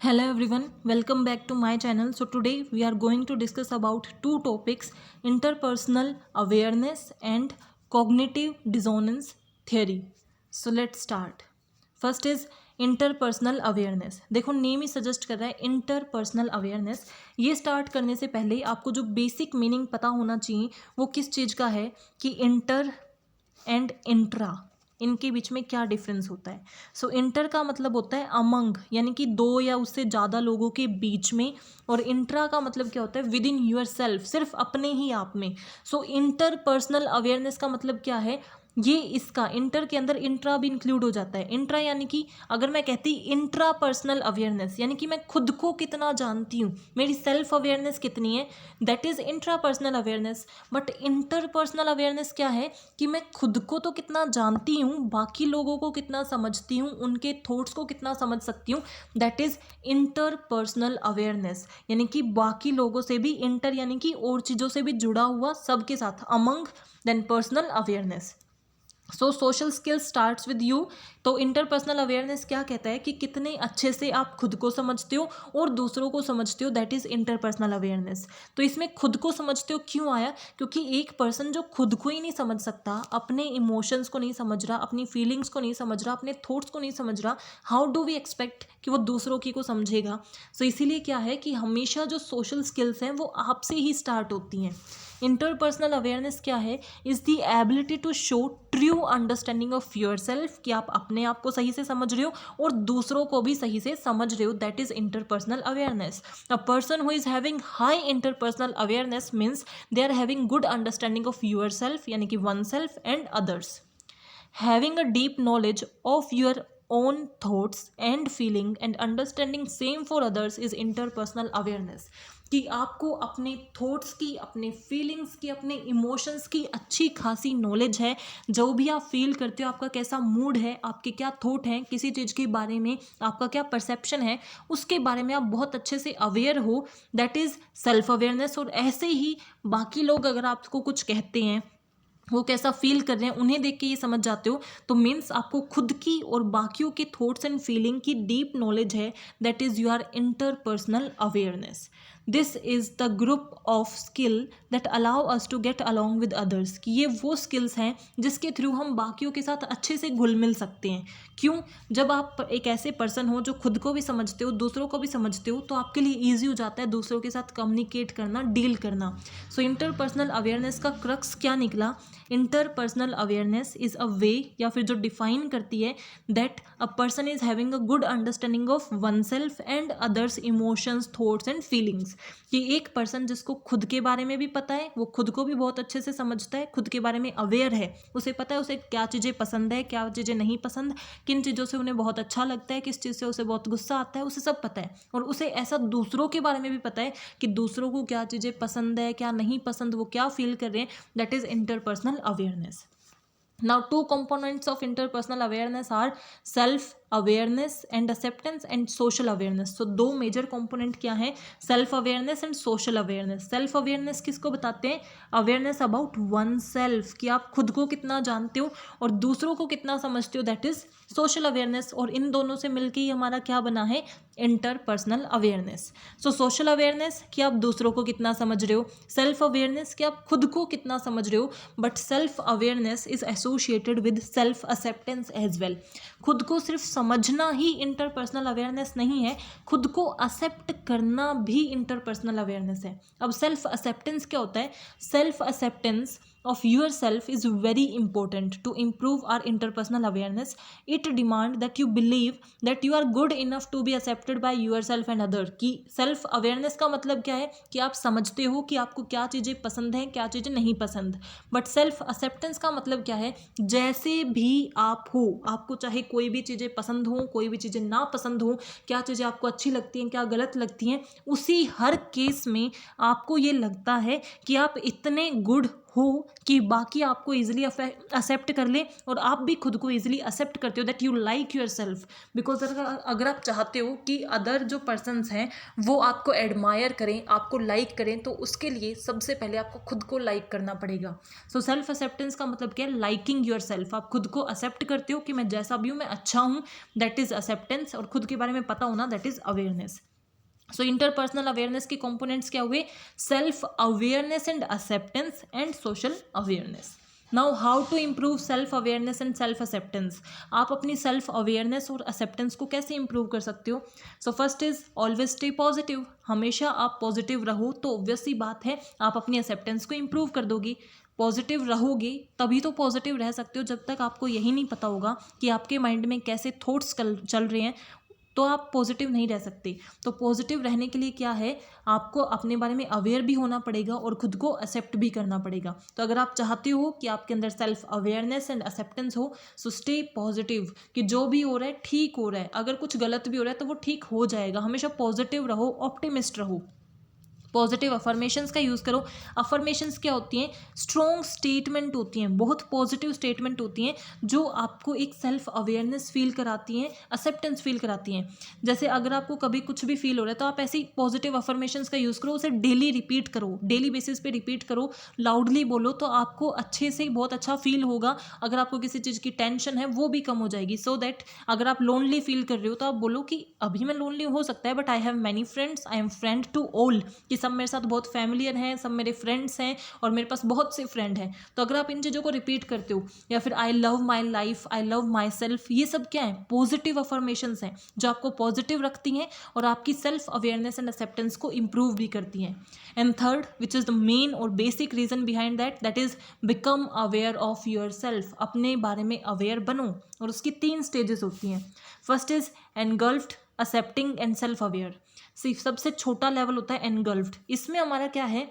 Hello everyone, welcome back to my channel. So today we are going to discuss about two topics: interpersonal awareness and cognitive dissonance theory. So let's start. First is interpersonal awareness. देखो name ही suggest कर रहा है interpersonal awareness. ये start करने से पहले आपको जो बेसिक मीनिंग पता होना चाहिए वो किस चीज़ का है कि इंटर एंड इंट्रा, इनके बीच में क्या डिफरेंस होता है. सो इंटर का मतलब होता है अमंग, यानी कि दो या उससे ज़्यादा लोगों के बीच में, और इंट्रा का मतलब क्या होता है विद इन यूर सेल्फ, सिर्फ अपने ही आप में. सो इंटर पर्सनल अवेयरनेस का मतलब क्या है, ये इसका इंटर के अंदर इंट्रा भी इंक्लूड हो जाता है. इंट्रा यानी कि अगर मैं कहती इंट्रा पर्सनल अवेयरनेस, यानी कि मैं खुद को कितना जानती हूँ, मेरी सेल्फ अवेयरनेस कितनी है, that is intra personal awareness. But inter personal awareness क्या है कि मैं खुद को तो कितना जानती हूँ, बाकी लोगों को कितना समझती हूँ, उनके थॉट्स को कितना समझ सकती हूँ, that is inter personal awareness. यानी कि बाकी लोगों से भी, इंटर यानी कि और चीज़ों से भी जुड़ा हुआ, सबके साथ, among, then personal awareness. So social skills starts with you. तो इंटरपर्सनल अवेयरनेस क्या कहता है कि कितने अच्छे से आप खुद को समझते हो और दूसरों को समझते हो, दैट इज़ इंटरपर्सनल अवेयरनेस. तो इसमें खुद को समझते हो क्यों आया, क्योंकि एक पर्सन जो खुद को ही नहीं समझ सकता, अपने इमोशंस को नहीं समझ रहा, अपनी फीलिंग्स को नहीं समझ रहा, अपने थॉट्स को नहीं समझ रहा, हाउ डू वी एक्सपेक्ट कि वो दूसरों की को समझेगा. सो इसीलिए क्या है कि हमेशा जो सोशल स्किल्स हैं वो आपसे ही स्टार्ट होती हैं. इंटरपर्सनल अवेयरनेस क्या है, is the ability to show true understanding of your self, कि आप अपने आप को सही से समझ रहे हो और दूसरों को भी सही से समझ रहे हो, that is interpersonal awareness. A person who is having high interpersonal awareness means they are having good understanding of your self, यानी कि oneself and others. Having a deep knowledge of your own thoughts and feeling and understanding same for others is interpersonal awareness. कि आपको अपने thoughts की, अपने feelings की, अपने emotions की अच्छी खासी नॉलेज है. जो भी आप फील करते हो, आपका कैसा मूड है, आपके क्या थॉट हैं किसी चीज़ के बारे में, आपका क्या परसेप्शन है, उसके बारे में आप बहुत अच्छे से अवेयर हो, दैट इज़ सेल्फ अवेयरनेस. और ऐसे ही बाकी लोग अगर आपको कुछ कहते हैं, वो कैसा फील कर रहे हैं, उन्हें देख के ये समझ जाते हो, तो मीन्स आपको खुद की और बाकियों के थॉट्स एंड फीलिंग की डीप नॉलेज है, that is your interpersonal awareness. This is the group of skill that allow us to get along with others. कि ये वो स्किल्स हैं जिसके थ्रू हम बाकियों के साथ अच्छे से घुल मिल सकते हैं. क्यों? जब आप एक ऐसे पर्सन हो जो खुद को भी समझते हो, दूसरों को भी समझते हो, तो आपके लिए ईजी हो जाता है दूसरों के साथ कम्युनिकेट करना, डील करना. सो इंटरपर्सनल अवेयरनेस का क्रक्स क्या निकला, इंटरपर्सनल अवेयरनेस इज़ अ वे, या फिर जो डिफाइन करती है, that a person is having a good understanding of one self and others emotions, thoughts and feelings. कि एक पर्सन जिसको खुद के बारे में भी पता है, वो खुद को भी बहुत अच्छे से समझता है, खुद के बारे में अवेयर है, उसे पता है उसे क्या चीज़ें पसंद है, क्या चीज़ें नहीं पसंद, किन चीज़ों से उन्हें बहुत अच्छा लगता है, किस चीज़ से उसे बहुत गुस्सा आता है, उसे सब पता है. और उसे ऐसा दूसरों के बारे में भी पता है कि दूसरों को क्या चीज़ें पसंद है, क्या नहीं पसंद, वो क्या फील कर रहे हैं, that is interpersonal awareness. Now, two components of interpersonal awareness are self awareness and acceptance and social awareness. तो दो मेजर कंपोनेंट क्या हैं, self awareness and social awareness. Self awareness किसको बताते हैं, अवेयरनेस अबाउट वन सेल्फ, कि आप खुद को कितना जानते हो और दूसरों को कितना समझते हो, दैट इज सोशल अवेयरनेस. और इन दोनों से मिलकर ही हमारा क्या बना है, interpersonal awareness. So social awareness कि आप दूसरों को कितना समझ रहे हो, सेल्फ अवेयरनेस कि आप खुद को कितना समझ रहे हो. But self awareness is associated with self acceptance as well. खुद को सिर्फ समझना ही इंटरपर्सनल अवेयरनेस नहीं है, खुद को एक्सेप्ट करना भी इंटरपर्सनल अवेयरनेस है. अब सेल्फ एक्सेप्टेंस क्या होता है, self acceptance of yourself is very important to improve our interpersonal awareness. It demand that you believe that you are good enough to be accepted by yourself and other. कि self awareness का मतलब क्या है कि आप समझते हो कि आपको क्या चीज़ें पसंद हैं, क्या चीज़ें नहीं पसंद. बट सेल्फ एक्सेप्टेंस का मतलब क्या है, जैसे भी आप हो, आपको चाहे कोई भी चीज़ें पसंद हो, कोई भी चीज़ें ना पसंद हो, क्या चीज़ें आपको अच्छी लगती हैं, क्या गलत लगती हैं, उसी हर केस में आपको ये लगता है कि आप इतने गुड हो कि बाकी आपको ईजिली एक्सेप्ट कर ले और आप भी खुद को ईजिली एक्सेप्ट करते हो, that you like your self. Because अगर आप चाहते हो कि अदर जो पर्सन्स हैं वो आपको एडमायर करें, आपको लाइक करें, तो उसके लिए सबसे पहले आपको खुद को लाइक करना पड़ेगा। सो सेल्फ एक्सेप्टेंस का मतलब क्या है? Liking your self. आप खुद को एक्सेप्ट करते हो कि मैं जैसा भी हूँ मैं अच्छा हूँ, दैट इज एक्सेप्टेंस। और खुद के बारे में पता होना, that is awareness. So interpersonal awareness के कंपोनेंट्स क्या हुए? Self awareness and acceptance and social awareness. Now how to improve self awareness and self acceptance. आप अपनी सेल्फ अवेयरनेस और एक्सेप्टेंस को कैसे इंप्रूव कर सकते हो? So first is always stay positive. हमेशा आप पॉजिटिव रहो तो ऑब्वियस सी बात है आप अपनी एक्सेप्टेंस को इंप्रूव कर दोगी। पॉजिटिव रहोगे तभी तो पॉजिटिव रह सकते हो। जब तक आपको यही नहीं पता होगा कि आपके माइंड में कैसे थॉट्स चल रहे हैं तो आप पॉजिटिव नहीं रह सकते। तो पॉजिटिव रहने के लिए क्या है? आपको अपने बारे में अवेयर भी होना पड़ेगा और खुद को एक्सेप्ट भी करना पड़ेगा। तो अगर आप चाहते हो कि आपके अंदर सेल्फ अवेयरनेस एंड एक्सेप्टेंस हो, सो स्टे पॉजिटिव कि जो भी हो रहा है ठीक हो रहा है। अगर कुछ गलत भी हो रहा है तो वो ठीक हो जाएगा। हमेशा पॉजिटिव रहो, ऑप्टिमिस्ट रहो। पॉजिटिव अफर्मेशंस का यूज़ करो। अफर्मेशंस क्या होती हैं? स्ट्रॉन्ग स्टेटमेंट होती हैं, बहुत पॉजिटिव स्टेटमेंट होती हैं जो आपको एक सेल्फ अवेयरनेस फील कराती हैं, एक्सेप्टेंस फील कराती हैं। जैसे अगर आपको कभी कुछ भी फील हो रहा है तो आप ऐसी पॉजिटिव अफर्मेशंस का यूज़ करो, उसे डेली रिपीट करो, डेली बेसिस पे रिपीट करो, लाउडली बोलो, तो आपको अच्छे से बहुत अच्छा फील होगा। अगर आपको किसी चीज़ की टेंशन है वो भी कम हो जाएगी। सो दैट अगर आप लोनली फील कर रहे हो तो आप बोलो कि अभी मैं लोनली हो सकता है but I have many friends, I am friend to all, कि सब मेरे साथ बहुत फैमिलियर हैं, सब मेरे फ्रेंड्स हैं और मेरे पास बहुत से फ्रेंड हैं। तो अगर आप इन चीज़ों को रिपीट करते हो, या फिर I love my life, I love my self, ये सब क्या है? पॉजिटिव अफर्मेशंस हैं जो आपको पॉजिटिव रखती हैं और आपकी सेल्फ अवेयरनेस एंड एक्सेप्टेंस को इंप्रूव भी करती हैं। And third, which is the main और basic reason behind that is become aware of your self. अपने बारे में अवेयर बनो और उसकी 3 स्टेजेस होती हैं। First is engulfed, accepting and self aware. सबसे छोटा लेवल होता है एनगल्फ्ड। इसमें हमारा क्या है?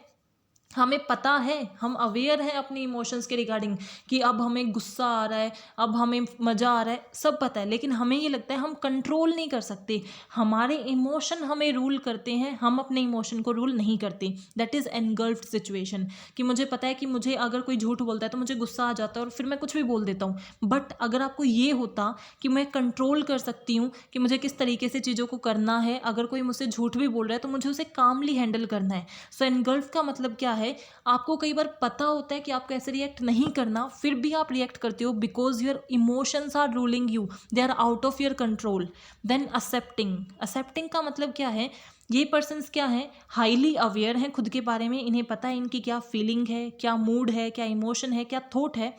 हमें पता है, हम अवेयर हैं अपने इमोशंस के रिगार्डिंग कि अब हमें गुस्सा आ रहा है, अब हमें मज़ा आ रहा है, सब पता है, लेकिन हमें ये लगता है हम कंट्रोल नहीं कर सकते। हमारे इमोशन हमें रूल करते हैं, हम अपने इमोशन को रूल नहीं करते। That is engulfed situation. कि मुझे पता है कि मुझे अगर कोई झूठ बोलता है तो मुझे गुस्सा आ जाता है और फिर मैं कुछ भी बोल देता हूँ। बट अगर आपको ये होता कि मैं कंट्रोल कर सकती हूँ कि मुझे किस तरीके से चीज़ों को करना है, अगर कोई मुझसे झूठ भी बोल रहा है तो मुझे उसे कामली हैंडल करना है। सो एनगल्फ का मतलब क्या है? आपको कई बार पता होता है कि आपको ऐसे रिएक्ट नहीं करना, फिर भी आप रिएक्ट करते हो because your emotions are ruling you, they are out of your control. Then accepting का मतलब क्या है? ये पर्सन्स क्या हैं? हाईली अवेयर हैं खुद के बारे में, इन्हें पता है इनकी क्या फीलिंग है, क्या मूड है, क्या इमोशन है, क्या थॉट है,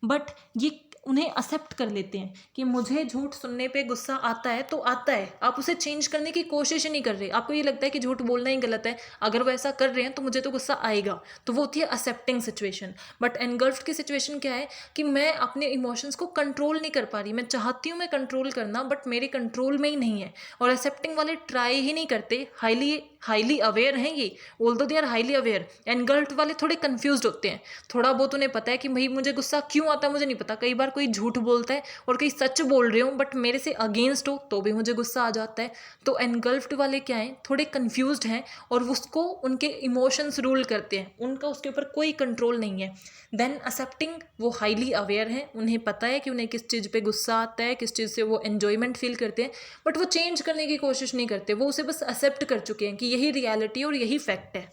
बट ये उन्हें एक्सेप्ट कर लेते हैं कि मुझे झूठ सुनने पे गुस्सा आता है तो आता है। आप उसे चेंज करने की कोशिश ही नहीं कर रहे। आपको ये लगता है कि झूठ बोलना ही गलत है, अगर वो ऐसा कर रहे हैं तो मुझे तो गुस्सा आएगा। तो वो होती है एक्सेप्टिंग सिचुएशन। बट एनगल्फ्ड की सिचुएशन क्या है? कि मैं अपने इमोशंस को कंट्रोल नहीं कर पा रही। मैं चाहती हूँ मैं कंट्रोल करना, बट मेरे कंट्रोल में ही नहीं है। और एक्सेप्टिंग वाले ट्राई ही नहीं करते। हाईली अवेयर हैं ये, although they are highly aware. Engulfed वाले थोड़े कंफ्यूज्ड होते हैं। थोड़ा बहुत उन्हें पता है कि भाई मुझे गुस्सा क्यों आता है मुझे नहीं पता। कई बार कोई झूठ बोलता है और कई सच बोल रहे हो बट मेरे से अगेंस्ट हो तो भी मुझे गुस्सा आ जाता है। तो एनगल्फ्ड वाले क्या हैं? थोड़े कंफ्यूज्ड हैं और उसको उनके इमोशंस रूल करते हैं, उनका उसके ऊपर कोई कंट्रोल नहीं है। देन एक्सेप्टिंग, वो हाईली अवेयर हैं, उन्हें पता है कि उन्हें किस चीज़ पे गुस्सा आता है, किस चीज़ से वो एन्जॉयमेंट फील करते हैं, बट वो चेंज करने की कोशिश नहीं करते। वो उसे बस एक्सेप्ट कर चुके हैं कि यही रियलिटी और यही फैक्ट है।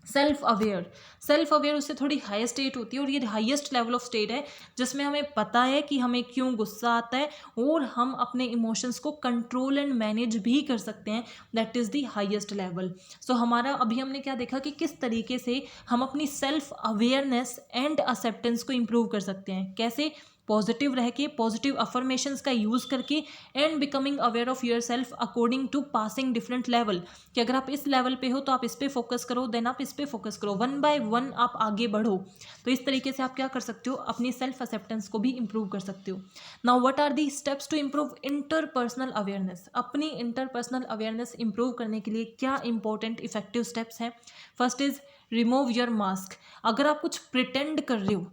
सेल्फ अवेयर उससे थोड़ी हाई स्टेट होती है और ये हाईएस्ट लेवल ऑफ स्टेट है जिसमें हमें पता है कि हमें क्यों गुस्सा आता है और हम अपने इमोशंस को कंट्रोल एंड मैनेज भी कर सकते हैं। That is the highest level. So हमारा अभी हमने क्या देखा कि किस तरीके से हम अपनी सेल्फ अवेयरनेस एंड एक्सेप्टेंस को इम्प्रूव कर सकते हैं। कैसे? पॉजिटिव रह के, पॉजिटिव अफर्मेशंस का यूज़ करके and becoming aware of your self according to passing different level. कि अगर आप इस लेवल पे हो तो आप इस पे फोकस करो, देन आप इस पे फोकस करो, 1 बाय 1 आप आगे बढ़ो। तो इस तरीके से आप क्या कर सकते हो? अपनी सेल्फ एक्सेप्टेंस को भी इंप्रूव कर सकते हो। Now what are the steps to improve interpersonal awareness? अपनी इंटरपर्सनल अवेयरनेस इंप्रूव करने के लिए क्या इंपॉर्टेंट इफेक्टिव स्टेप्स हैं? First is remove your mask. अगर आप कुछ प्रिटेंड कर रहे हो,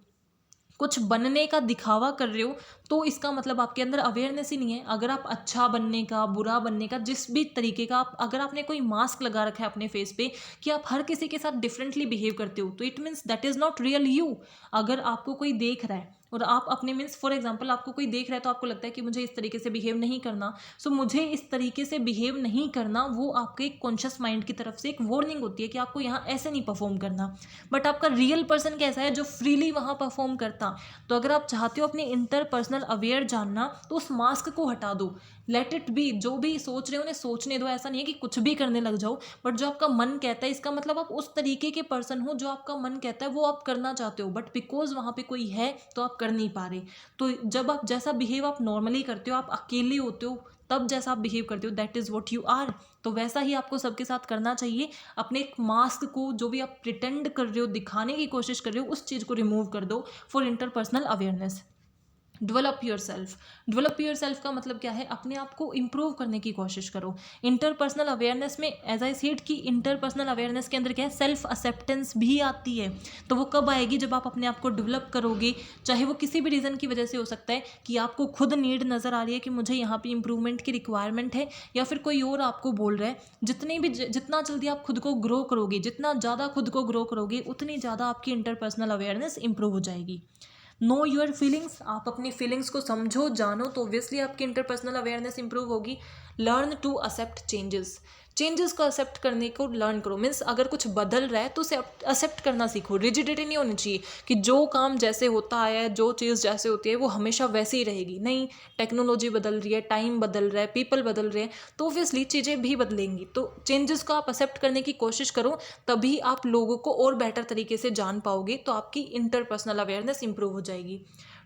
कुछ बनने का दिखावा कर रहे हो तो इसका मतलब आपके अंदर अवेयरनेस ही नहीं है। अगर आप अच्छा बनने का, बुरा बनने का, जिस भी तरीके का आप, अगर आपने कोई मास्क लगा रखा है अपने फेस पे कि आप हर किसी के साथ डिफरेंटली बिहेव करते हो, तो it means that is not real you. अगर आपको कोई देख रहा है और आप अपने मीन्स फॉर एग्जाम्पल आपको कोई देख रहा है तो आपको लगता है कि मुझे इस तरीके से बिहेव नहीं करना, सो मुझे इस तरीके से बिहेव नहीं करना, वो आपके एक कॉन्शियस माइंड की तरफ से एक वार्निंग होती है कि आपको यहाँ ऐसे नहीं परफॉर्म करना। बट आपका रियल पर्सन कैसा है जो फ्रीली वहाँ परफॉर्म करता। तो अगर आप चाहते हो अपनी इंटरपर्सनल अवेयर जानना तो उस मास्क को हटा दो, लेट इट बी। जो भी सोच रहे हो उन्हें सोचने दो, ऐसा नहीं है कि कुछ भी करने लग जाओ, बट जो आपका मन कहता है इसका मतलब आप उस तरीके के पर्सन हो जो आपका मन कहता है वो आप करना चाहते हो, बट बिकॉज वहाँ पे कोई है तो आप कर नहीं पा रहे। तो जब आप जैसा बिहेव आप नॉर्मली करते हो, आप अकेले होते हो तब जैसा आप बिहेव करते हो that is what you are, तो वैसा ही आपको सबके साथ करना चाहिए। अपने एक मास्क को, जो भी आप प्रिटेंड कर रहे हो, दिखाने की कोशिश कर रहे हो, उस चीज़ को रिमूव कर दो for interpersonal awareness. Develop your self. Develop your self का मतलब क्या है? अपने आप को इम्प्रूव करने की कोशिश करो। इंटरपर्सनल अवेयरनेस में एज आई सेड कि इंटरपर्सनल अवेयरनेस के अंदर क्या है, सेल्फ एक्सेप्टेंस भी आती है। तो वो कब आएगी? जब आप अपने आप को डेवलप करोगे, चाहे वो किसी भी रीज़न की वजह से हो सकता है कि आपको खुद नीड नज़र आ रही है कि मुझे यहाँ पे इंप्रूवमेंट की रिक्वायरमेंट है, या फिर कोई और आपको बोल रहा है। जितना जल्दी आप खुद को ग्रो करोगे, जितना ज़्यादा खुद को ग्रो करोगे, उतनी ज़्यादा आपकी इंटरपर्सनल अवेयरनेस इंप्रूव हो जाएगी। नो योर फीलिंग्स, आप अपनी फीलिंग्स को समझो, जानो, तो ऑब्वियसली आपकी इंटरपर्सनल अवेयरनेस इंप्रूव होगी। Learn to accept changes, changes को एक्सेप्ट करने को लर्न करो। मीन्स अगर कुछ बदल रहा है तो उसे एक्सेप्ट करना सीखो। रिजिडिटी नहीं होनी चाहिए कि जो काम जैसे होता आया है, जो चीज़ जैसे होती है वो हमेशा वैसे ही रहेगी। नहीं, टेक्नोलॉजी बदल रही है, टाइम बदल रहा है, पीपल बदल रहे हैं, तो ऑब्वियसली चीज़ें भी बदलेंगी। तो चेंजेस को आप एक्सेप्ट करने की कोशिश करो, तभी आप लोगों को और बेटर तरीके से जान पाओगे, तो आपकी इंटरपर्सनल अवेयरनेस इंप्रूव हो जाएगी।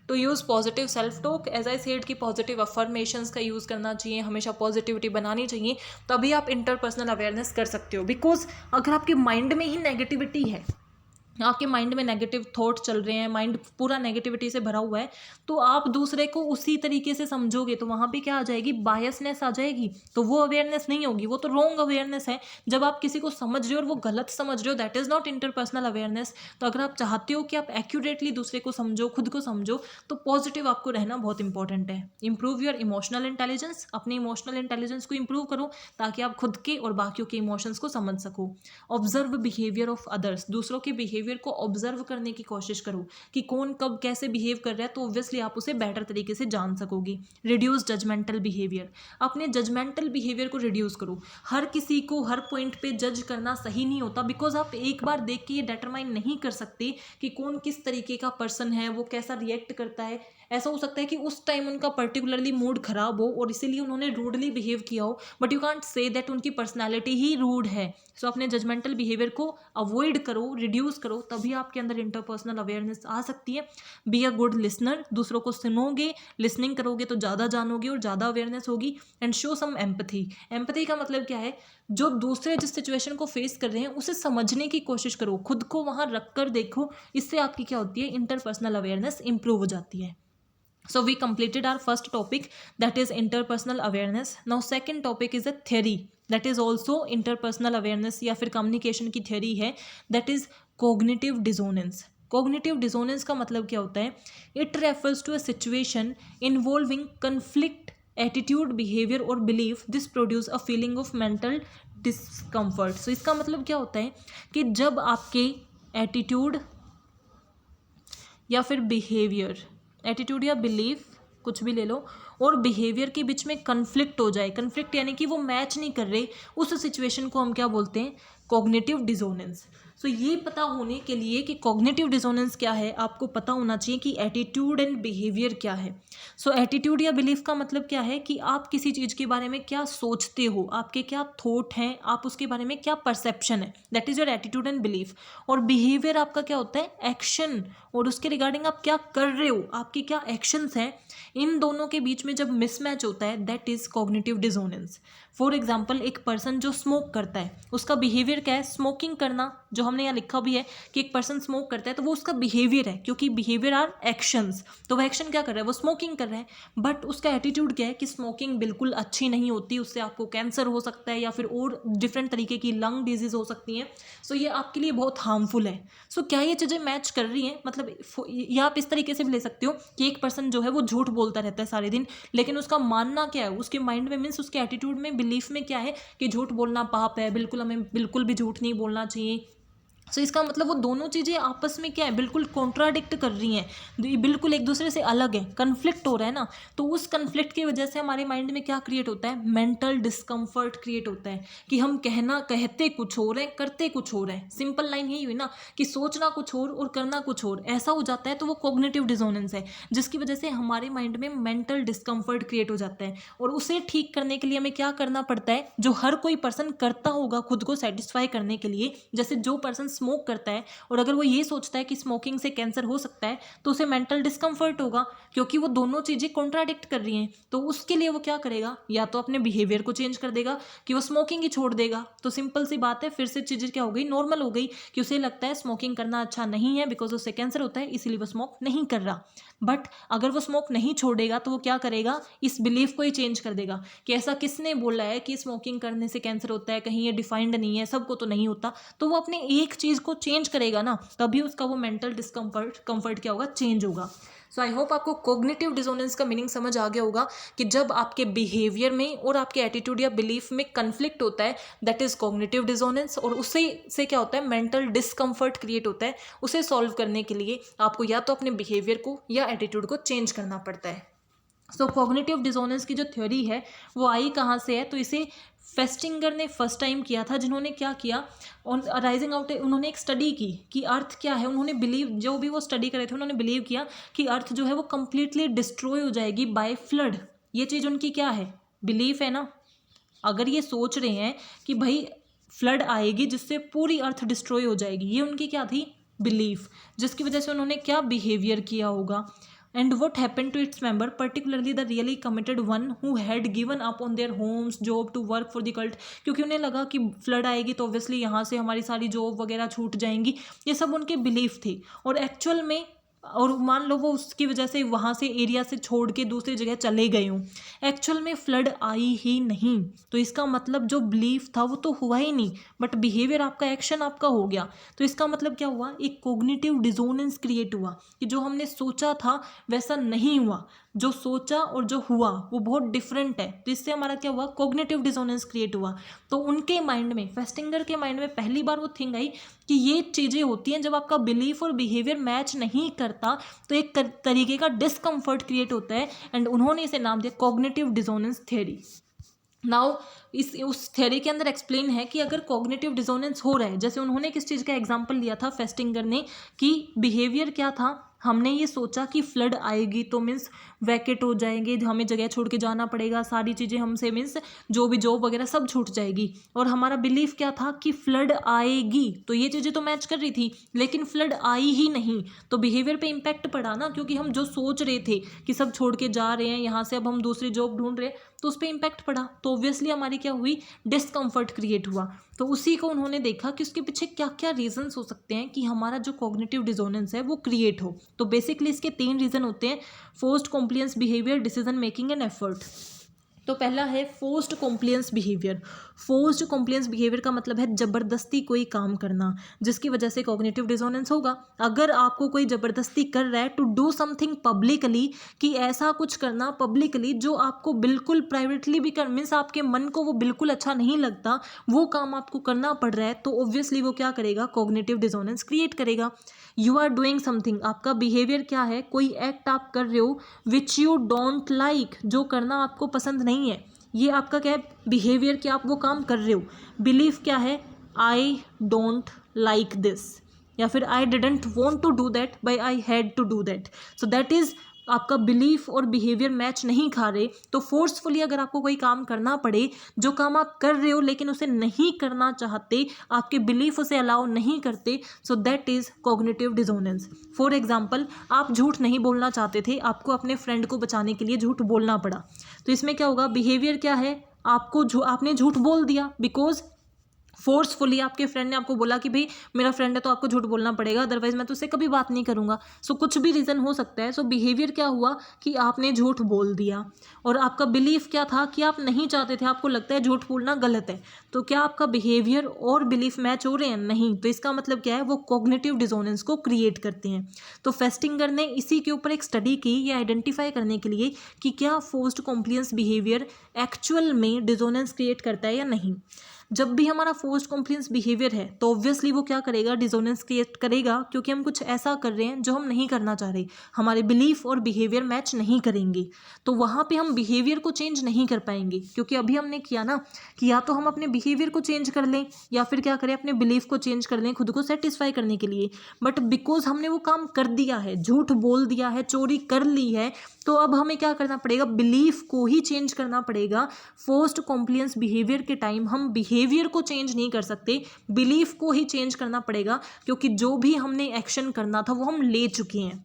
To use positive self talk, as I said कि पॉजिटिव अफर्मेशंस का यूज़ करना चाहिए, हमेशा पॉजिटिविटी बनानी चाहिए, तभी आप इंटरपर्सनल अवेयरनेस कर सकते हो। बिकॉज अगर आपके माइंड में ही नेगेटिविटी है, आपके माइंड में नेगेटिव थॉट चल रहे हैं, माइंड पूरा नेगेटिविटी से भरा हुआ है, तो आप दूसरे को उसी तरीके से समझोगे, तो वहाँ पे क्या आ जाएगी? बायसनेस आ जाएगी। तो वो अवेयरनेस नहीं होगी, वो तो रॉन्ग अवेयरनेस है। जब आप किसी को समझ रहे हो और वो गलत समझ रहे हो, that is not interpersonal awareness. तो अगर आप चाहते हो कि आप एक्यूरेटली दूसरे को समझो, खुद को समझो, तो पॉजिटिव आपको रहना बहुत इंपॉर्टेंट है। इंप्रूव योर इमोशनल इंटेलिजेंस, अपने इमोशनल इंटेलिजेंस को इंप्रूव करो ताकि आप खुद के और बाकियों के इमोशंस को समझ सको। ऑब्जर्व बिहेवियर ऑफ अदर्स, दूसरों के बिहेवियर को ऑब्जर्व करने की कोशिश करो कि कौन कब कैसे बिहेव कर रहा है, तो ऑब्वियसली आप उसे बेटर तरीके से जान सकोगे। रिड्यूस जजमेंटल बिहेवियर, अपने जजमेंटल बिहेवियर को रिड्यूस करो। हर किसी को हर पॉइंट पे जज करना सही नहीं होता, बिकॉज आप एक बार देख के ये डिटरमाइन नहीं कर सकते कि कौन किस तरीके का पर्सन है, वो कैसा रिएक्ट करता है। ऐसा हो सकता है कि उस टाइम उनका पर्टिकुलरली मूड खराब हो और इसीलिए उन्होंने रूडली बिहेव किया हो, but you can't say that उनकी पर्सनैलिटी ही रूड है। सो अपने जजमेंटल बिहेवियर को अवॉइड करो, रिड्यूस करो, तभी आपके अंदर इंटरपर्सनल अवेयरनेस आ सकती है। बी अ गुड लिसनर, दूसरों को सुनोगे, लिसनिंग करोगे तो ज़्यादा जानोगे और ज़्यादा अवेयरनेस होगी। And show some empathy, empathy का मतलब क्या है? जो दूसरे जिस सिचुएशन को फेस कर रहे हैं उसे समझने की कोशिश करो, खुद को वहाँ रख कर देखो। इससे आपकी क्या होती है? इंटरपर्सनल अवेयरनेस इंप्रूव हो जाती है। So we completed our first topic, that is interpersonal awareness. Now second topic is a theory that is also interpersonal awareness या फिर communication की theory है, that is cognitive dissonance. Cognitive dissonance का मतलब क्या होता है? It refers to a situation involving conflict, attitude, behavior or belief. This produce a feeling of mental discomfort. So इसका मतलब क्या होता है कि जब आपके attitude या फिर बिहेवियर, एटीट्यूड या बिलीफ कुछ भी ले लो, और बिहेवियर के बीच में कन्फ्लिक्ट हो जाए, कन्फ्लिक्ट यानी कि वो मैच नहीं कर रहे, उस सिचुएशन को हम क्या बोलते हैं? Cognitive dissonance. सो ये पता होने के लिए कि कॉग्निटिव डिसोनेंस क्या है, आपको पता होना चाहिए कि एटीट्यूड एंड बिहेवियर क्या है। सो एटीट्यूड या बिलीफ का मतलब क्या है कि आप किसी चीज़ के बारे में क्या सोचते हो, आपके क्या थॉट हैं, आप उसके बारे में क्या परसेप्शन है, that is your attitude and belief. और बिहेवियर आपका क्या होता है? एक्शन, और उसके रिगार्डिंग आप क्या कर रहे हो, आपके क्या एक्शंस हैं। इन दोनों के बीच में जब मिसमैच होता है, that is cognitive dissonance. For example एक पर्सन जो स्मोक करता है उसका बिहेवियर क्या है, स्मोकिंग करना, जो हमने यहाँ लिखा भी है कि एक पर्सन स्मोक करता है तो वो उसका बिहेवियर है, क्योंकि बिहेवियर आर एक्शंस, तो वो एक्शन क्या कर रहा है, वो स्मोकिंग कर रहा है। बट उसका एटीट्यूड क्या है कि स्मोकिंग बिल्कुल अच्छी नहीं होती, उससे आपको कैंसर हो सकता है या फिर और डिफरेंट तरीके की लंग डिजीज हो सकती हैं, सो ये आपके लिए बहुत हार्मफुल है। सो क्या ये चीज़ें मैच कर रही हैं, मतलब ये आप इस तरीके से भी ले सकते हो कि एक पर्सन जो है वो झूठ बोलता रहता है सारे दिन, लेकिन उसका मानना क्या है, उसके माइंड में मीन्स उसके एटीट्यूड में, बिलीफ में क्या है कि झूठ बोलना पाप है, बिल्कुल हमें बिल्कुल भी झूठ नहीं बोलना चाहिए। सो इसका मतलब वो दोनों चीज़ें आपस में क्या है, बिल्कुल कॉन्ट्राडिक्ट कर रही हैं, बिल्कुल एक दूसरे से अलग है, कन्फ्लिक्ट हो रहा है ना। तो उस कन्फ्लिक्ट की वजह से हमारे माइंड में क्या क्रिएट होता है, मेंटल डिस्कम्फर्ट क्रिएट होता है कि हम कहते कुछ और है, करते कुछ और है। सिंपल लाइन यही हुई ना कि सोचना कुछ और करना कुछ और, ऐसा हो जाता है। तो वो कॉग्निटिव डिसोनेंस है, जिसकी वजह से हमारे माइंड में मेंटल डिस्कम्फर्ट क्रिएट हो जाता है। और उसे ठीक करने के लिए हमें क्या करना पड़ता है, जो हर कोई पर्सन करता होगा खुद को सेटिस्फाई करने के लिए। जैसे जो पर्सन स्मोक करता है और अगर वो ये सोचता है कि स्मोकिंग से कैंसर हो सकता है, तो उसे मेंटल डिस्कम्फर्ट होगा, क्योंकि वो दोनों चीज़ें कॉन्ट्राडिक्ट कर रही हैं। तो उसके लिए वो क्या करेगा, या तो अपने बिहेवियर को चेंज कर देगा कि वो स्मोकिंग ही छोड़ देगा। तो सिंपल सी बात है, फिर से चीज़ें क्या हो गई, नॉर्मल हो गई, कि उसे लगता है स्मोकिंग करना अच्छा नहीं है बिकॉज उससे कैंसर होता है, इसीलिए वो स्मोक नहीं कर रहा। बट अगर वो स्मोक नहीं छोड़ेगा तो वो क्या करेगा, इस बिलीफ को ही चेंज कर देगा कि ऐसा किसने बोला है कि स्मोकिंग करने से कैंसर होता है, कहीं ये डिफाइंड नहीं है, सबको तो नहीं होता। तो वो अपने एक चीज़ को चेंज करेगा ना, तभी उसका वो मेंटल कंफर्ट क्या होगा, चेंज होगा। सो आई होप आपको कॉग्निटिव डिसोनेंस का मीनिंग समझ आ गया होगा कि जब आपके बिहेवियर में और आपके एटीट्यूड या बिलीफ में कन्फ्लिक्ट होता है, दैट इज कॉग्निटिव डिसोनेंस। और उससे से क्या होता है, मेंटल डिस्कम्फर्ट क्रिएट होता है। उसे सॉल्व करने के लिए आपको या तो अपने बिहेवियर को या एटीट्यूड को चेंज करना पड़ता है। सो कॉग्निटिव डिसोनेंस की जो थ्योरी है वो आई कहाँ से है, तो इसे फेस्टिंगर ने फर्स्ट टाइम किया था, जिन्होंने क्या किया, राइजिंग आउट उन्होंने एक स्टडी की कि अर्थ क्या है। उन्होंने बिलीव, जो भी वो स्टडी करे थे, उन्होंने बिलीव किया कि अर्थ जो है वो कंप्लीटली डिस्ट्रॉय हो जाएगी बाय फ्लड। ये चीज़ उनकी क्या है, बिलीफ है ना। अगर ये सोच रहे हैं कि भाई फ्लड आएगी जिससे पूरी अर्थ डिस्ट्रॉय हो जाएगी, ये उनकी क्या थी, बिलीफ, जिसकी वजह से उन्होंने क्या बिहेवियर किया होगा। And what happened to its member, particularly the really committed one who had given up on their homes, job to work for the cult, क्योंकि उन्हें लगा कि फ्लड आएगी तो ऑब्वियसली यहाँ से हमारी सारी जॉब वगैरह छूट जाएंगी। ये सब उनके बिलीफ थे। और एक्चुअल में, और मान लो वो उसकी वजह से वहाँ से एरिया से छोड़ के दूसरी जगह चले गए हों, एक्चुअल में फ्लड आई ही नहीं। तो इसका मतलब जो बिलीफ था वो तो हुआ ही नहीं, बट बिहेवियर आपका, एक्शन आपका हो गया। तो इसका मतलब क्या हुआ, एक कॉग्निटिव डिसोनेंस क्रिएट हुआ कि जो हमने सोचा था वैसा नहीं हुआ, जो सोचा और जो हुआ वो बहुत डिफरेंट है। तो इससे हमारा क्या हुआ, कॉग्निटिव डिसोनेंस क्रिएट हुआ। तो उनके माइंड में, फेस्टिंगर के माइंड में पहली बार वो थिंग आई कि ये चीज़ें होती हैं जब आपका बिलीफ और बिहेवियर मैच नहीं करता, तो एक तरीके का डिस्कम्फर्ट क्रिएट होता है। एंड उन्होंने इसे नाम दिया कॉग्निटिव डिसोनेंस थ्योरी। नाउ उस थ्योरी के अंदर एक्सप्लेन है कि अगर कॉग्निटिव डिसोनेंस हो रहा है, जैसे उन्होंने किस चीज़ का एग्जांपल लिया था फेस्टिंगर ने, कि बिहेवियर क्या था, हमने ये सोचा कि फ्लड आएगी तो मीन्स वैकेट हो जाएंगे, हमें जगह छोड़ के जाना पड़ेगा, सारी चीज़ें हमसे मीन्स जो भी जॉब वगैरह सब छूट जाएगी। और हमारा बिलीफ क्या था कि फ्लड आएगी, तो ये चीज़ें तो मैच कर रही थी, लेकिन फ्लड आई ही नहीं। तो बिहेवियर पे इम्पैक्ट पड़ा ना, क्योंकि हम जो सोच रहे थे कि सब छोड़ के जा रहे हैं यहाँ से, अब हम दूसरी जॉब ढूंढ रहे हैं, तो उस पर इम्पैक्ट पड़ा। तो ऑब्वियसली हमारी क्या हुई, डिस्कम्फर्ट क्रिएट हुआ। तो उसी को उन्होंने देखा कि उसके पीछे क्या क्या रीजंस हो सकते हैं कि हमारा जो कॉग्निटिव डिसोनेंस है वो क्रिएट हो। तो बेसिकली इसके 3 रीजन होते हैं, forced compliance behaviour, decision making and effort. तो पहला है forced compliance behaviour. Forced compliance behaviour का मतलब है ज़बरदस्ती कोई काम करना, जिसकी वजह से कॉग्निटिव डिसोनेंस होगा। अगर आपको कोई ज़बरदस्ती कर रहा है टू डू समथिंग पब्लिकली, कि ऐसा कुछ करना पब्लिकली जो आपको बिल्कुल प्राइवेटली भी कर, मीन्स आपके मन को वो बिल्कुल अच्छा नहीं लगता, वो काम आपको करना पड़ रहा है, तो ऑब्वियसली वो क्या करेगा, कॉग्निटिव डिसोनेंस क्रिएट करेगा। यू आर डूइंग समथिंग, आपका बिहेवियर क्या है, कोई एक्ट आप कर रहे हो विच यू डोंट लाइक, जो करना आपको पसंद नहीं है, ये आपका क्या है, बिहेवियर, कि आप वो काम कर रहे हो। बिलीफ क्या है, आई डोंट लाइक दिस, या फिर I didn't want to do that by I had to do that. So that is आपका बिलीफ और बिहेवियर मैच नहीं खा रहे। तो फोर्सफुली अगर आपको कोई काम करना पड़े, जो काम आप कर रहे हो लेकिन उसे नहीं करना चाहते, आपके बिलीफ उसे अलाउ नहीं करते, so that is cognitive dissonance. For example, आप झूठ नहीं बोलना चाहते थे, आपको अपने फ्रेंड को बचाने के लिए झूठ बोलना पड़ा, तो इसमें क्या होगा, बिहेवियर क्या है, आपने झूठ बोल दिया, बिकॉज फोर्सफुली आपके फ्रेंड ने आपको बोला कि भाई मेरा फ्रेंड है तो आपको झूठ बोलना पड़ेगा, अदरवाइज मैं तुझसे कभी बात नहीं करूंगा। सो कुछ भी रीज़न हो सकता है। सो बिहेवियर क्या हुआ कि आपने झूठ बोल दिया, और आपका बिलीफ क्या था कि आप नहीं चाहते थे, आपको लगता है झूठ बोलना गलत है। तो क्या आपका बिहेवियर और बिलीफ मैच हो रहे हैं? नहीं। तो इसका मतलब क्या है, वो कॉग्निटिव डिसोनेंस को क्रिएट करते हैं। तो फेस्टिंगर ने इसी के ऊपर एक स्टडी की, ये आइडेंटिफाई करने के लिए कि क्या फोर्स्ड कॉम्प्लियंस बिहेवियर एक्चुअल में डिसोनेंस क्रिएट करता है या नहीं। जब भी हमारा फोर्स्ड कॉम्प्लियंस बिहेवियर है तो ऑब्वियसली वो क्या करेगा, डिसोनेंस क्रिएट करेगा, क्योंकि हम कुछ ऐसा कर रहे हैं जो हम नहीं करना चाह रहे, हमारे बिलीफ और बिहेवियर मैच नहीं करेंगे। तो वहाँ पे हम बिहेवियर को चेंज नहीं कर पाएंगे, क्योंकि अभी हमने किया ना कि या तो हम अपने बिहेवियर को चेंज कर लें या फिर क्या करें, अपने बिलीफ को चेंज कर लें खुद को सेटिस्फाई करने के लिए। बट बिकॉज हमने वो काम कर दिया है, झूठ बोल दिया है, चोरी कर ली है, तो अब हमें क्या करना पड़ेगा, बिलीफ को ही चेंज करना पड़ेगा। फोर्स्ड कॉम्प्लियंस बिहेवियर के टाइम हम बिहेवियर को चेंज नहीं कर सकते, बिलीफ को ही चेंज करना पड़ेगा, क्योंकि जो भी हमने एक्शन करना था वो हम ले चुके हैं।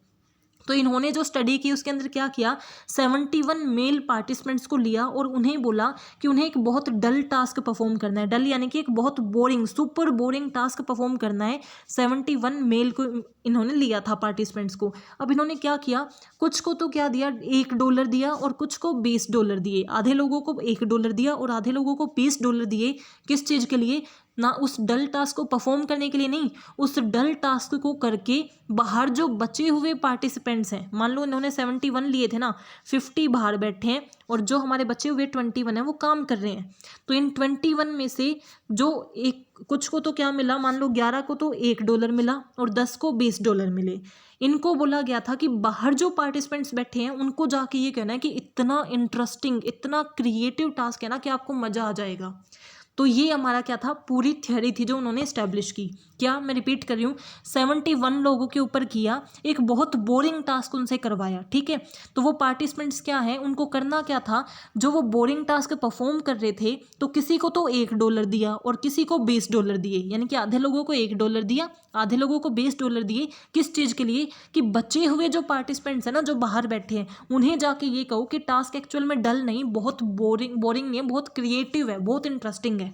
तो इन्होंने जो स्टडी की उसके अंदर क्या किया, 71 मेल पार्टिसिपेंट्स को लिया और उन्हें बोला कि उन्हें एक बहुत डल टास्क परफॉर्म करना है। डल यानी कि एक बहुत boring, super boring task perform करना है। 71 मेल को इन्होंने लिया था पार्टिसिपेंट्स को। अब इन्होंने क्या किया, कुछ को तो क्या दिया, $1 दिया और कुछ को $20 दिए। आधे लोगों को $1 दिया और आधे लोगों को $20 दिए। किस चीज़ के लिए, ना उस डल टास्क को परफॉर्म करने के लिए नहीं, उस डल टास्क को करके बाहर जो बचे हुए पार्टिसिपेंट्स हैं, मान लो इन्होंने 71 लिए थे ना, 50 बाहर बैठे हैं और जो हमारे बचे हुए 21 हैं वो काम कर रहे हैं। तो इन 21 में से जो एक, कुछ को तो क्या मिला, मान लो 11 को तो $1 मिला और 10 को $20 मिले। इनको बोला गया था कि बाहर जो पार्टिसिपेंट्स बैठे हैं उनको जाके ये कहना है कि इतना इंटरेस्टिंग, इतना क्रिएटिव टास्क है ना कि आपको मज़ा आ जाएगा। तो ये हमारा क्या था, पूरी थ्योरी थी जो उन्होंने इस्टेब्लिश की। क्या, मैं रिपीट कर रही हूँ, 71 लोगों के ऊपर किया, एक बहुत बोरिंग टास्क उनसे करवाया, ठीक है। तो वो पार्टिसिपेंट्स क्या हैं, उनको करना क्या था, जो वो बोरिंग टास्क परफॉर्म कर रहे थे, तो किसी को तो $1 दिया और किसी को $20 दिए, यानी कि आधे लोगों को $1 दिया, आधे लोगों को $20 दिए। किस चीज़ के लिए, कि बचे हुए जो पार्टिसिपेंट्स हैं ना, जो बाहर बैठे हैं, उन्हें जाके ये कहो कि टास्क एक्चुअल में डल नहीं, बहुत बोरिंग नहीं है, बहुत क्रिएटिव है, बहुत इंटरेस्टिंग है।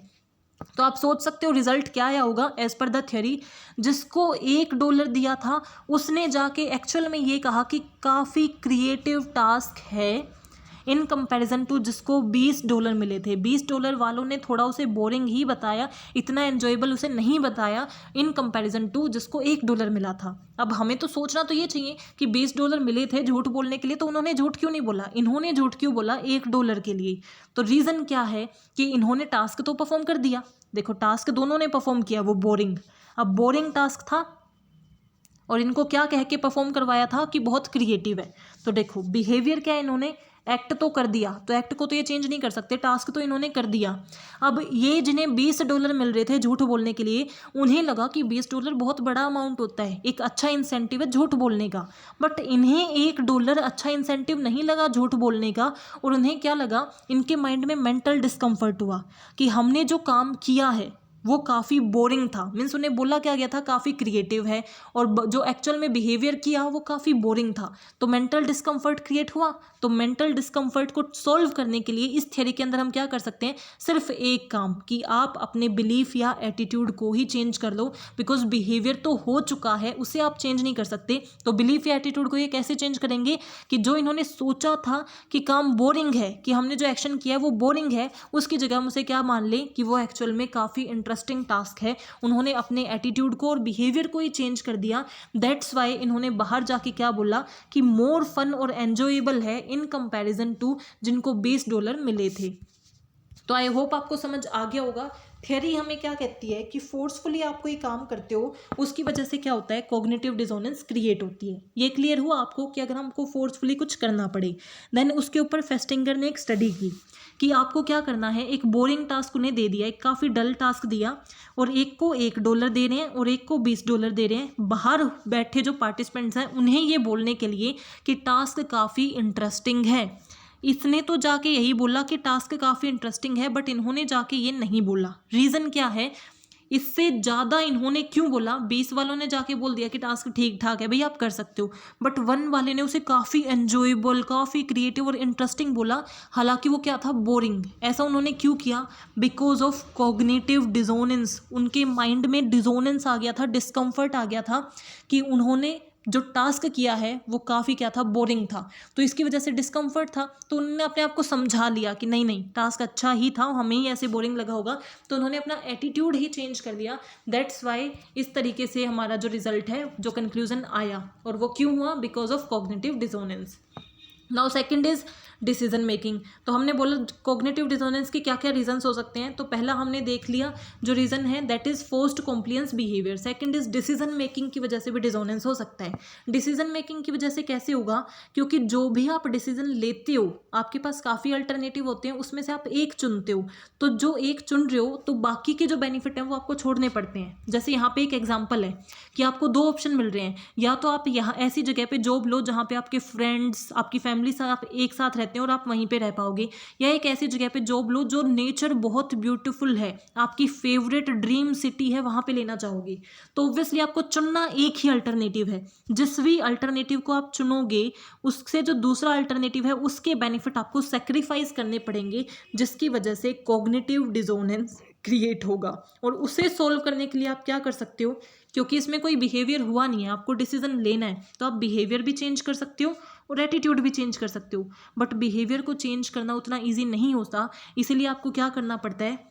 तो आप सोच सकते हो रिजल्ट क्या आया होगा एज पर द थ्योरी। जिसको $1 दिया था उसने जाके एक्चुअल में ये कहा कि काफ़ी क्रिएटिव टास्क है, इन कंपैरिजन टू जिसको $20 मिले थे। $20 वालों ने थोड़ा उसे बोरिंग ही बताया, इतना एन्जॉयबल उसे नहीं बताया इन कंपैरिजन टू जिसको $1 मिला था। अब हमें तो सोचना तो ये चाहिए कि $20 मिले थे झूठ बोलने के लिए, तो उन्होंने झूठ क्यों नहीं बोला, इन्होंने झूठ क्यों बोला $1 के लिए। तो रीज़न क्या है कि इन्होंने टास्क तो परफॉर्म कर दिया। देखो टास्क दोनों ने परफॉर्म किया, वो बोरिंग, अब बोरिंग टास्क था और इनको क्या कह के परफॉर्म करवाया था कि बहुत क्रिएटिव है। तो देखो बिहेवियर क्या है, इन्होंने एक्ट तो कर दिया, तो एक्ट को तो ये चेंज नहीं कर सकते, टास्क तो इन्होंने कर दिया। अब ये जिन्हें $20 मिल रहे थे झूठ बोलने के लिए, उन्हें लगा कि $20 बहुत बड़ा अमाउंट होता है, एक अच्छा इंसेंटिव है झूठ बोलने का। बट इन्हें $1 अच्छा इंसेंटिव नहीं लगा झूठ बोलने का, और उन्हें क्या लगा, इनके माइंड में मेंटल डिस्कम्फर्ट हुआ कि हमने जो काम किया है वो काफ़ी बोरिंग था। मीन्स उन्हें बोला क्या गया था काफ़ी क्रिएटिव है, और जो एक्चुअल में बिहेवियर किया वो काफ़ी बोरिंग था। तो मेंटल डिस्कम्फर्ट क्रिएट हुआ। तो मेंटल डिस्कम्फर्ट को सॉल्व करने के लिए इस थ्योरी के अंदर हम क्या कर सकते हैं, सिर्फ एक काम, कि आप अपने बिलीफ या एटीट्यूड को ही चेंज कर लो, बिकॉज बिहेवियर तो हो चुका है, उसे आप चेंज नहीं कर सकते। तो बिलीफ या एटीट्यूड को ये कैसे चेंज करेंगे कि जो इन्होंने सोचा था कि काम बोरिंग है, कि हमने जो एक्शन किया है वो बोरिंग है, उसकी जगह हम उसे क्या मान लें कि वो एक्चुअल में काफ़ी इंटरेस्टिंग टास्क है। उन्होंने अपने एटीट्यूड को और बिहेवियर को ही चेंज कर दिया। दैट्स वाई इन्होंने बाहर जाके क्या बोला कि मोर फन और एन्जॉयबल है इन कंपैरिजन टू जिनको $20 मिले थे। तो आई होप आपको समझ आ गया होगा। थियरी हमें क्या कहती है कि फोर्सफुली आप कोई काम करते हो, उसकी वजह से क्या होता है, कॉग्निटिव डिसोनेंस क्रिएट होती है। ये क्लियर हुआ आपको कि अगर हमको फोर्सफुली कुछ करना पड़े। देन उसके ऊपर फेस्टिंगर ने एक स्टडी की कि आपको क्या करना है, एक बोरिंग टास्क उन्हें दे दिया, एक काफ़ी डल टास्क दिया, और एक को $1 दे रहे हैं और एक को $20 दे रहे हैं। बाहर बैठे जो पार्टिसिपेंट्स हैं उन्हें ये बोलने के लिए कि टास्क काफ़ी इंटरेस्टिंग है। इसने तो जाके यही बोला कि टास्क काफ़ी इंटरेस्टिंग है, बट इन्होंने जाके ये नहीं बोला। रीज़न क्या है, इससे ज़्यादा इन्होंने क्यों बोला? 20 वालों ने जाके बोल दिया कि टास्क ठीक ठाक है, भैया आप कर सकते हो, बट 1 वाले ने उसे काफ़ी एन्जॉयबल, काफ़ी क्रिएटिव और इंटरेस्टिंग बोला, हालांकि वो क्या था? बोरिंग। ऐसा उन्होंने क्यों किया? Because of cognitive dissonance. उनके माइंड में डिजोनेंस आ गया था, डिस्कम्फर्ट आ गया था कि उन्होंने जो टास्क किया है वो काफ़ी क्या था? बोरिंग था। तो इसकी वजह से डिस्कम्फर्ट था, तो उन्होंने अपने आप को समझा लिया कि नहीं नहीं, टास्क अच्छा ही था, हमें ही ऐसे बोरिंग लगा होगा, तो उन्होंने अपना एटीट्यूड ही चेंज कर दिया। दैट्स वाई इस तरीके से हमारा जो रिजल्ट है, जो कंक्लूजन आया, और वो क्यों हुआ? Because of cognitive dissonance. Now second is decision making. तो हमने बोला कॉग्निटिव डिसोनेंस के क्या क्या रीजंस हो सकते हैं। तो पहला हमने देख लिया जो रीजन है, that is forced compliance behaviour. Second is decision making की वजह से भी डिसोनेंस हो सकता है। डिसीजन मेकिंग की वजह से कैसे होगा? क्योंकि जो भी आप डिसीजन लेते हो, आपके पास काफ़ी अल्टरनेटिव होते हैं, उसमें से आप एक चुनते हो, तो जो एक चुन रहे हो तो बाकी के जो बेनिफिट हैं वो आपको छोड़ने पड़ते हैं। जैसे यहाँ पे एक एग्जाम्पल है कि आपको 2 ऑप्शन मिल रहे हैं, या तो आप यहाँ ऐसी जगह पे जॉब लो जहाँ पे आपके फ्रेंड्स, आपकी फैमिली से आप एक साथ रहते हैं और आप वहीं पे रह पाओगे, या एक ऐसी जगह पे जॉब लो जो नेचर बहुत ब्यूटीफुल है, आपकी फेवरेट ड्रीम सिटी है, वहाँ पे लेना चाहोगे। तो ऑब्वियसली आपको चुनना एक ही अल्टरनेटिव है। जिस भी अल्टरनेटिव को आप चुनोगे, उससे जो दूसरा अल्टरनेटिव है उसके बेनिफिट आपको सेक्रीफाइस करने पड़ेंगे, जिसकी वजह से कॉग्निटिव डिसोनेंस क्रिएट होगा। और उसे सोल्व करने के लिए आप क्या कर सकते हो? क्योंकि इसमें कोई बिहेवियर हुआ नहीं है, आपको डिसीजन लेना है, तो आप बिहेवियर भी चेंज कर सकते हो और एटीट्यूड भी चेंज कर सकते हो। बट बिहेवियर को चेंज करना उतना ईजी नहीं होता, इसीलिए आपको क्या करना पड़ता है?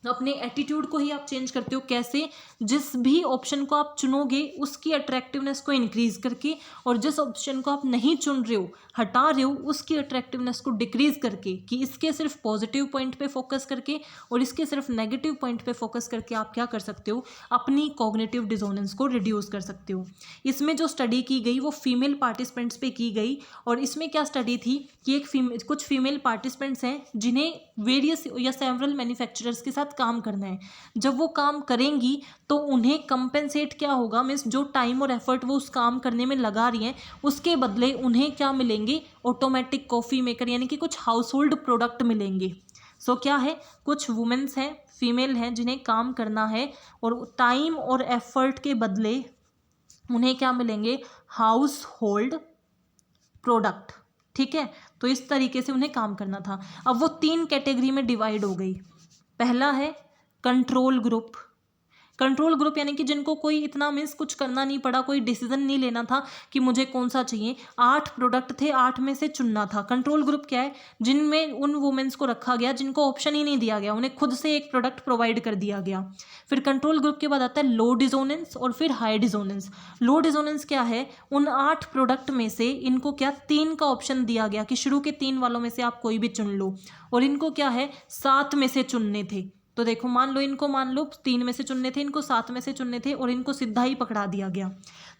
अपने एटीट्यूड को ही आप चेंज करते हो। कैसे? जिस भी ऑप्शन को आप चुनोगे उसकी अट्रैक्टिवनेस को इंक्रीज करके, और जिस ऑप्शन को आप नहीं चुन रहे हो, हटा रहे हो, उसकी अट्रैक्टिवनेस को डिक्रीज करके, कि इसके सिर्फ पॉजिटिव पॉइंट पे फोकस करके और इसके सिर्फ नेगेटिव पॉइंट पे फोकस करके आप क्या कर सकते हो? अपनी कॉग्निटिव डिसोनेंस को रिड्यूस कर सकते हो। इसमें जो स्टडी की गई वो फीमेल पार्टिसिपेंट्स पे की गई, और इसमें क्या स्टडी थी कि कुछ फीमेल पार्टिसिपेंट्स हैं जिन्हें वेरियस या सेवरल मैन्युफैक्चरर्स के साथ काम करना है। जब वो काम करेंगी तो उन्हें कंपेंसेट क्या होगा? मीन्स जो टाइम और एफर्ट वो उस काम करने में लगा रही हैं, उसके बदले उन्हें क्या मिलेंगे? ऑटोमेटिक कॉफ़ी मेकर, यानी कि कुछ हाउस होल्ड प्रोडक्ट मिलेंगे। सो क्या है? कुछ वुमेन्स हैं, फीमेल हैं, जिन्हें काम करना है, और टाइम और एफर्ट के बदले उन्हें क्या मिलेंगे? House hold product. ठीक है, तो इस तरीके से उन्हें काम करना था। अब वो 3 कैटेगरी में डिवाइड हो गई। पहला है कंट्रोल ग्रुप। कंट्रोल ग्रुप यानी कि जिनको कोई इतना मीन्स कुछ करना नहीं पड़ा, कोई डिसीजन नहीं लेना था कि मुझे कौन सा चाहिए। 8 प्रोडक्ट थे, 8 में से चुनना था। कंट्रोल ग्रुप क्या है? जिनमें उन वुमेन्स को रखा गया जिनको ऑप्शन ही नहीं दिया गया, उन्हें खुद से एक प्रोडक्ट प्रोवाइड कर दिया गया। फिर कंट्रोल ग्रुप के बाद आता है लो डिसोनेंस और फिर हाई डिसोनेंस। लो डिसोनेंस क्या है? उन 8 प्रोडक्ट में से इनको क्या 3 का ऑप्शन दिया गया कि शुरू के 3 वालों में से आप कोई भी चुन लो, और इनको क्या है 7 में से चुनने थे। तो देखो, मान लो 3 में से चुनने थे, इनको 7 में से चुनने थे, और इनको सीधा ही पकड़ा दिया गया।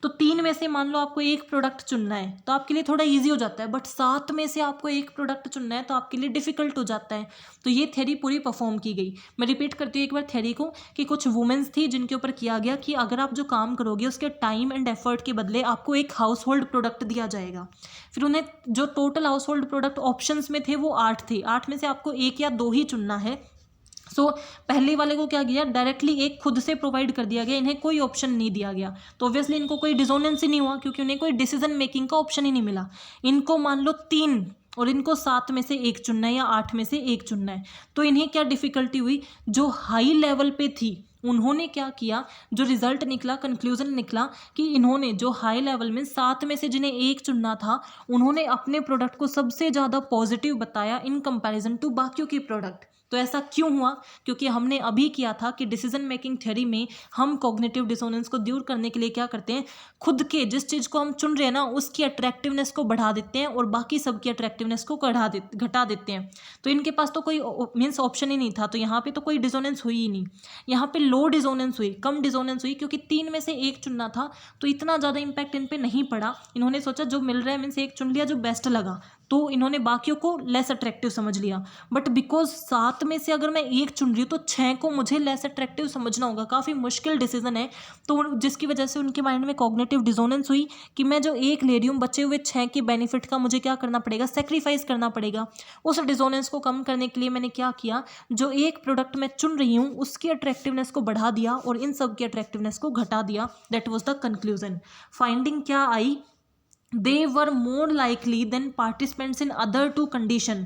तो 3 में से मान लो आपको एक प्रोडक्ट चुनना है तो आपके लिए थोड़ा इजी हो जाता है, बट 7 में से आपको एक प्रोडक्ट चुनना है तो आपके लिए डिफिकल्ट हो जाता है। तो ये थ्योरी पूरी परफॉर्म की गई। मैं रिपीट करती हूँ एक बार थ्योरी को, कि कुछ वुमेन्स थी जिनके ऊपर किया गया कि अगर आप जो काम करोगे उसके टाइम एंड एफर्ट के बदले आपको एक हाउस होल्ड प्रोडक्ट दिया जाएगा। फिर उन्हें जो total house hold product options में थे वो 8 थे, 8 में से आपको 1 या 2 ही चुनना है। सो पहले वाले को क्या किया? डायरेक्टली एक खुद से प्रोवाइड कर दिया गया, इन्हें कोई ऑप्शन नहीं दिया गया, तो ऑब्वियसली इनको कोई डिसोनेंस ही नहीं हुआ, क्योंकि उन्हें कोई डिसीजन मेकिंग का ऑप्शन ही नहीं मिला। इनको मान लो 3 और इनको 7 में से एक चुनना है या 8 में से एक चुनना है, तो इन्हें क्या डिफिकल्टी हुई? जो हाई लेवल पे थी उन्होंने क्या किया? जो रिजल्ट निकला, कंक्लूजन निकला कि इन्होंने जो हाई लेवल में 7 में से जिन्हें एक चुनना था, उन्होंने अपने प्रोडक्ट को सबसे ज़्यादा पॉजिटिव बताया इन कंपैरिजन टू बाकियों की प्रोडक्ट। तो ऐसा क्यों हुआ? क्योंकि हमने अभी किया था कि डिसीजन मेकिंग थ्योरी में हम कॉग्निटिव डिसोनेंस को दूर करने के लिए क्या करते हैं? खुद के जिस चीज़ को हम चुन रहे हैं ना, उसकी अट्रैक्टिवनेस को बढ़ा देते हैं और बाकी सबकी अट्रैक्टिवनेस को घटा देते हैं। तो इनके पास तो कोई मीन्स ऑप्शन ही नहीं था, तो यहाँ पे तो कोई डिसोनेंस हुई ही नहीं। यहाँ पे लो डिसोनेंस हुई, कम डिसोनेंस हुई, क्योंकि 3 में से एक चुनना था, तो इतना ज़्यादा इंपैक्ट इन पर नहीं पड़ा। इन्होंने सोचा जो मिल रहा है मीन्स एक चुन लिया जो बेस्ट लगा, तो इन्होंने बाकियों को लेस अट्रैक्टिव समझ लिया। बट बिकॉज 7 में से अगर मैं एक चुन रही हूँ तो 6 को मुझे लेस अट्रैक्टिव समझना होगा। काफ़ी मुश्किल डिसीजन है, तो जिसकी वजह से उनके माइंड में कॉग्निटिव डिसोनेंस हुई कि मैं जो एक ले रही हूँ, बचे हुए 6 के बेनिफिट का मुझे क्या करना पड़ेगा, सेक्रीफाइस करना पड़ेगा। उस डिसोनेंस को कम करने के लिए मैंने क्या किया, जो एक प्रोडक्ट मैं चुन रही हूँ उसकी अट्रैक्टिवनेस को बढ़ा दिया और इन सब की अट्रैक्टिवनेस को घटा दिया। That was the conclusion. Finding क्या आई, they were more likely than participants in other two condition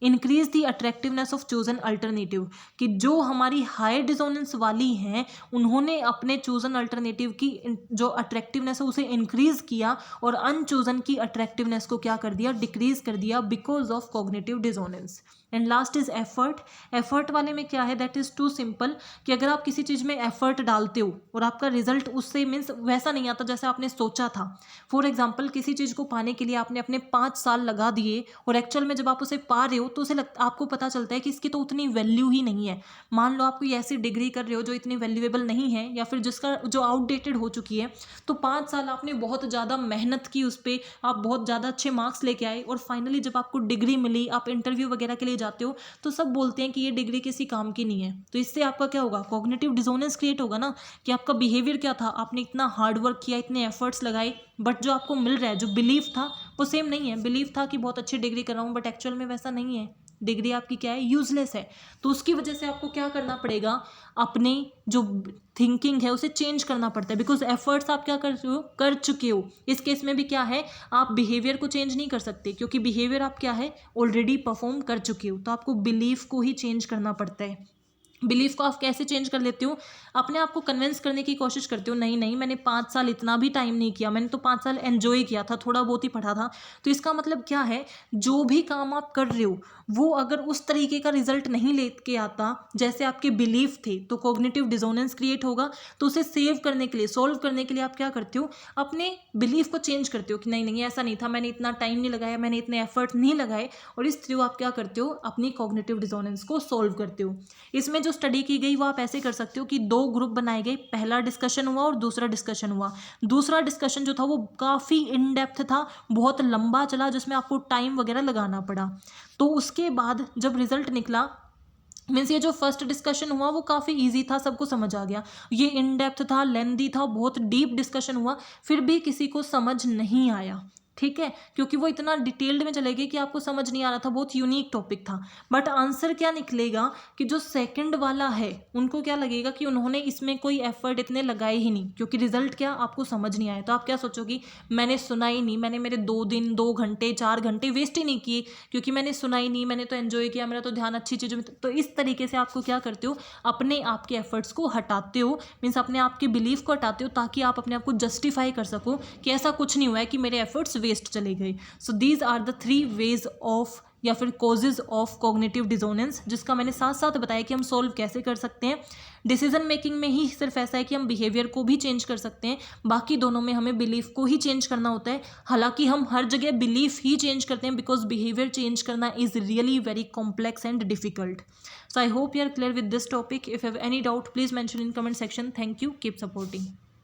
increase the attractiveness of chosen alternative, कि जो हमारी हाई डिसोनेंस वाली हैं उन्होंने अपने चूजन अल्टरनेटिव की जो अट्रैक्टिवनेस है उसे इंक्रीज किया और अनचूजन की अट्रैक्टिवनेस को क्या कर दिया, डिक्रीज कर दिया because of cognitive dissonance. And last is effort. Effort वाले में क्या है, दैट इज़ टू सिंपल, कि अगर आप किसी चीज़ में एफर्ट डालते हो और आपका रिजल्ट उससे मीन्स वैसा नहीं आता जैसे आपने सोचा था। फॉर एग्जाम्पल, किसी चीज़ को पाने के लिए आपने अपने 5 साल लगा दिए और एक्चुअल में जब आप उसे पा रहे हो तो उसे आपको पता चलता है कि इसकी तो उतनी वैल्यू ही नहीं है। मान लो आप कोई ऐसी डिग्री कर रहे हो जो इतनी वैल्यूएबल नहीं है या फिर जिसका जो आउटडेटेड हो चुकी है, तो 5 साल आपने बहुत ज़्यादा मेहनत की उस पर, आप बहुत ज़्यादा अच्छे मार्क्स लेके आए और फाइनली जब आपको डिग्री मिली, आप इंटरव्यू वगैरह के लिए जाते हो तो सब बोलते हैं कि ये डिग्री किसी काम की नहीं है। तो इससे आपका क्या होगा, कॉग्निटिव डिसोनेंस क्रिएट होगा ना, कि आपका बिहेवियर क्या था, आपने इतना हार्डवर्क किया, इतने एफर्ट्स लगाए, बट जो आपको मिल रहा है, जो बिलीफ था वो सेम नहीं है। बिलीफ था कि बहुत अच्छी डिग्री कर रहा हूँ, बट एक्चुअल में वैसा नहीं है, डिग्री आपकी क्या है, यूजलेस है। तो उसकी वजह से आपको क्या करना पड़ेगा, अपनी जो थिंकिंग है उसे चेंज करना पड़ता है, बिकॉज एफर्ट्स आप क्या कर चुके हो। इस केस में भी क्या है, आप बिहेवियर को चेंज नहीं कर सकते क्योंकि बिहेवियर आप क्या है, ऑलरेडी परफॉर्म कर चुके हो। तो आपको बिलीफ को ही चेंज करना पड़ता है। बिलीफ को आप कैसे चेंज कर लेते हो, अपने आप को कन्विंस करने की कोशिश करते हो, नहीं नहीं मैंने 5 साल इतना भी टाइम नहीं किया, मैंने तो 5 साल एंजॉय किया था, थोड़ा बहुत ही पढ़ा था। तो इसका मतलब क्या है, जो भी काम आप कर रहे हो वो अगर उस तरीके का रिजल्ट नहीं लेके आता जैसे आपके बिलीफ थे, तो कॉग्निटिव डिसोनेंस क्रिएट होगा। तो उसे सेव करने के लिए, सॉल्व करने के लिए आप क्या करते हो, अपने बिलीफ को चेंज करते हो कि नहीं नहीं ऐसा नहीं था, मैंने इतना टाइम नहीं लगाया, मैंने इतने एफर्ट नहीं लगाए, और इस थ्रू आप क्या करते हो, अपनी कॉग्निटिव डिसोनेंस को सॉल्व करते हो। इसमें जो स्टडी की गई वो आप ऐसे कर सकते हो कि 2 ग्रुप बनाए गए, पहला डिस्कशन हुआ और दूसरा डिस्कशन हुआ। दूसरा डिस्कशन जो था वो काफ़ी इन डेप्थ था, बहुत लंबा चला, जिसमें आपको टाइम वगैरह लगाना पड़ा। तो उसके बाद जब रिजल्ट निकला, मीन्स ये जो फर्स्ट डिस्कशन हुआ वो काफ़ी इजी था, सबको समझ आ गया। ये इन डेप्थ था, लेंदी था, बहुत डीप डिस्कशन हुआ, फिर भी किसी को समझ नहीं आया। ठीक है, क्योंकि वो इतना डिटेल्ड में चले गए कि आपको समझ नहीं आ रहा था, बहुत यूनिक टॉपिक था। बट आंसर क्या निकलेगा कि जो सेकंड वाला है उनको क्या लगेगा कि उन्होंने इसमें कोई एफर्ट इतने लगाए ही नहीं, क्योंकि रिजल्ट क्या आपको समझ नहीं आया। तो आप क्या सोचोगी, मैंने सुना ही नहीं, मैंने मेरे 2 दिन 2 घंटे 4 घंटे वेस्ट ही नहीं किए, क्योंकि मैंने सुना ही नहीं, मैंने तो एंजॉय किया, मेरा तो ध्यान अच्छी चीज़ों में। तो इस तरीके से आपको क्या करते हो, अपने आप के एफर्ट्स को हटाते हो, मीन्स अपने आप के बिलीफ को हटाते हो, ताकि आप अपने आप को जस्टिफाई कर सको कि ऐसा कुछ नहीं हुआ है कि मेरे एफर्ट्स वेस्ट चले गए। So these are the 3 ways of या फिर कॉजेज ऑफ कॉग्निटिव डिसोनेंस, जिसका मैंने साथ साथ बताया कि हम सॉल्व कैसे कर सकते हैं। डिसीजन मेकिंग में ही सिर्फ ऐसा है कि हम बिहेवियर को भी चेंज कर सकते हैं, बाकी दोनों में हमें बिलीफ को ही चेंज करना होता है। हालांकि हम हर जगह बिलीफ ही चेंज करते हैं, बिकॉज बिहेवियर चेंज करना is really very complex and difficult. So I hope you are clear with this topic. If you have any doubt please mention in comment section. Thank you, keep supporting.